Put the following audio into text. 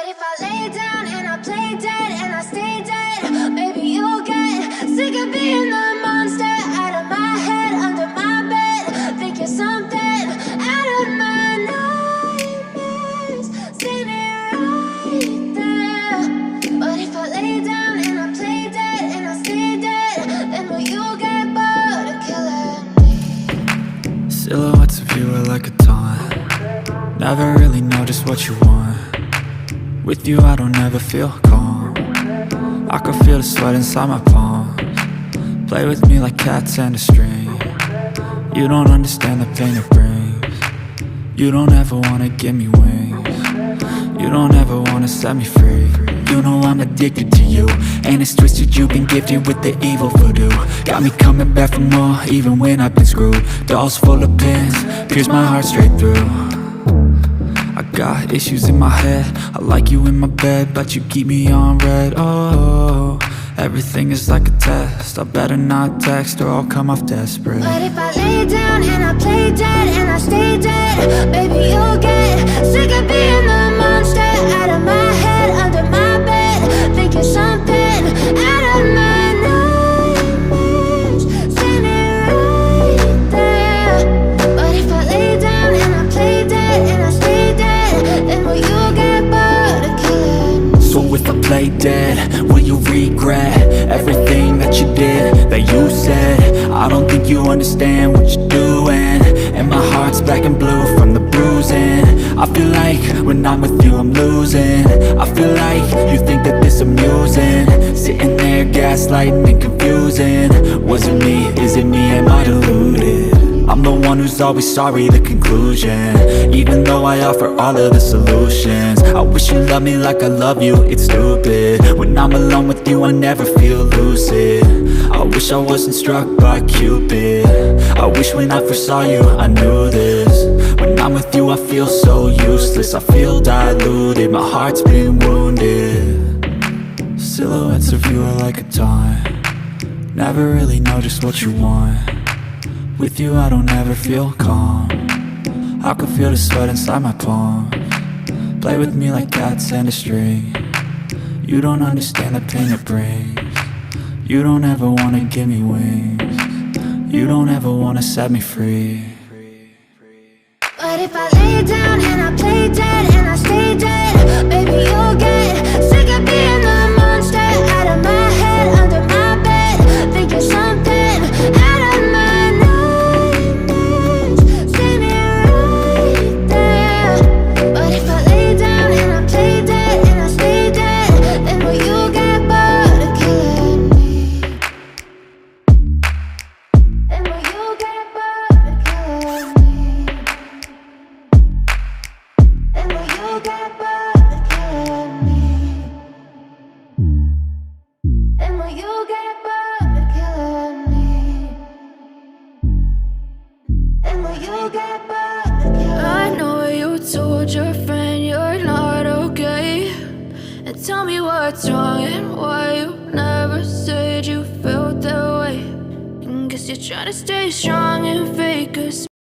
if I lay down and I play dead and I stay dead, maybe you'll get sick of being the monster out of my head, under my bed. Think you're something out of my nightmares, standing right there. But if I lay down and I play dead and I stay dead, then will you get bored of killing me? Silhouettes of you are like a taunt. Never really know just what you want. With you I don't ever feel calm. I can feel the sweat inside my palms. Play with me like cats and a string. You don't understand the pain it brings. You don't ever wanna give me wings. You don't ever wanna set me free. You know I'm addicted to you, and it's twisted, you've been gifted with the evil voodoo. Got me coming back for more, even when I've been screwed. Dolls full of pins, pierce my heart straight through. I got issues in my head, I like you in my bed, but you keep me on red. Oh, everything is like a test, I better not text or I'll come off desperate. But if I lay down and I play dead and I stay dead, baby you'll get sick of being the monster out of my head, under my bed. Think you're something out of my nightmares, standing right there. But if I lay down and I play dead and I stay dead, then will you get bored of killing me? So if I play dead, will you regret everything that you did, that you said? I don't think you understand what you're doing, and my heart's black and blue from the bruising. I feel like when I'm with you I'm losing. I feel like you think that this amusing, sitting there gaslighting and confusing. Was it me? Is it me? Am I deluded? I'm the one who's always sorry, the conclusion, even though I offer all of the solutions. I wish you loved me like I love you, it's stupid. When I'm alone with you I never feel lucid. I wish I wasn't struck by Cupid. I wish when I first saw you I knew this. When I'm with you I feel so useless, I feel diluted, my heart's been wounded. Silhouettes of you are like a taunt. Never really know just what you want. With you I don't ever feel calm. I can feel the sweat inside my palms. Play with me like cats and a string. You don't understand the pain it brings. You don't ever wanna give me wings. You don't ever wanna set me free. But if I lay down and I play dead and I stay dead, baby you'll get sick of being the monster out of my head, under my bed. Think you're something out of my nightmares, standing right there. But if I lay down and I play dead and I stay dead, then will you get bored of killing me? Then will you get bored of killing me? And will you get bored of killing me? And will you get bored of killing me? And will you get bored of killing me? I know you told your friend you're not okay, and tell me what's wrong and why you never said you felt that way. And guess you're trying to stay strong and fake a